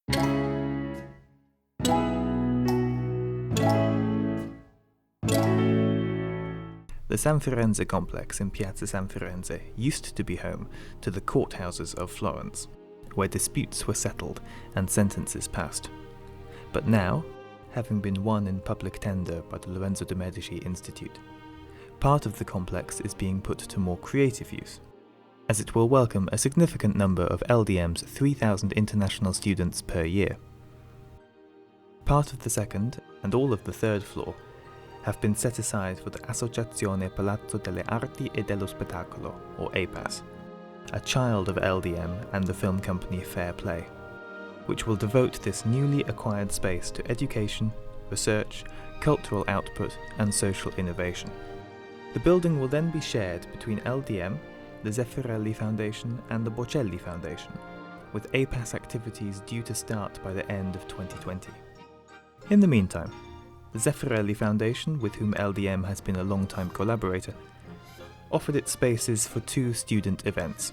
The San Firenze Complex in Piazza San Firenze used to be home to the courthouses of Florence, where disputes were settled and sentences passed. But now, having been won in public tender by the Lorenzo de' Medici Institute, part of the complex is being put to more creative use, as it will welcome a significant number of LdM's 3,000 international students per year. Part of the second and all of the third floor have been set aside for the Associazione Palazzo delle Arti e dello Spettacolo, or APAS, a child of LdM and the film company Fair Play, which will devote this newly acquired space to education, research, cultural output and social innovation. The building will then be shared between LdM, the Zeffirelli Foundation and the Bocelli Foundation, with APAS activities due to start by the end of 2020. In the meantime, the Zeffirelli Foundation, with whom LdM has been a long-time collaborator, offered its spaces for two student events,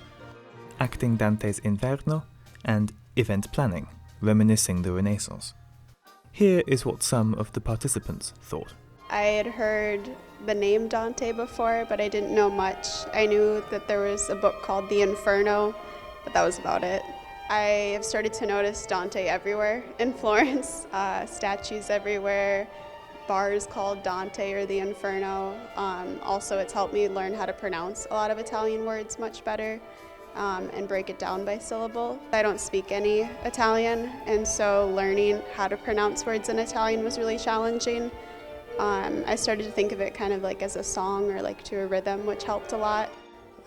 Acting Dante's Inferno and Event Planning, Reminiscing the Renaissance. Here is what some of the participants thought. I had heard the name Dante before, but I didn't know much. I knew that there was a book called The Inferno, but that was about it. I have started to notice Dante everywhere in Florence, statues everywhere, bars called Dante or the Inferno. Also, it's helped me learn how to pronounce a lot of Italian words much better and break it down by syllable. I don't speak any Italian, and so learning how to pronounce words in Italian was really challenging. I started to think of it kind of like as a song or like to a rhythm, which helped a lot.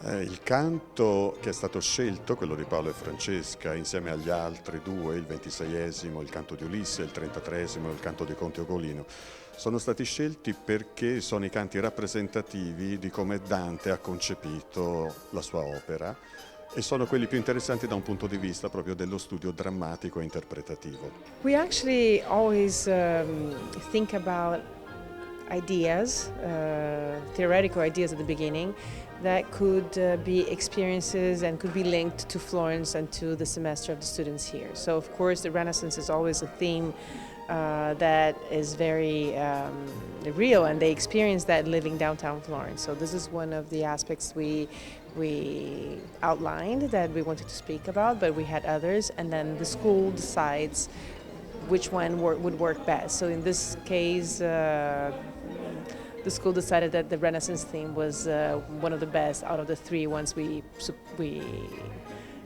Il canto che è stato scelto, quello di Paolo e Francesca, insieme agli altri due, il 26esimo, il canto di Ulysses, il 33esimo, il canto di Count Ugolino, sono stati scelti perché sono i canti rappresentativi di come Dante ha concepito la sua opera e sono quelli più interessanti da un punto di vista proprio dello studio drammatico e interpretativo. We actually always think about ideas, theoretical ideas at the beginning, that could be experiences and could be linked to Florence and to the semester of the students here. So of course the Renaissance is always a theme that is very real, and they experience that living downtown Florence. So this is one of the aspects we outlined that we wanted to speak about, but we had others, and then the school decides which one would work best. So in this case, the school decided that the Renaissance theme was one of the best out of the three ones we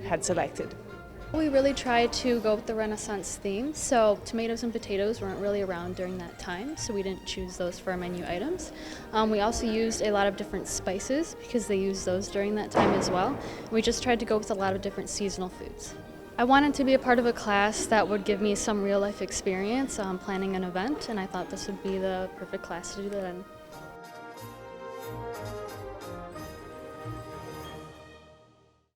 had selected. We really tried to go with the Renaissance theme, so tomatoes and potatoes weren't really around during that time, so we didn't choose those for our menu items. We also used a lot of different spices because they used those during that time as well. We just tried to go with a lot of different seasonal foods. I wanted to be a part of a class that would give me some real-life experience planning an event, and I thought this would be the perfect class to do that in.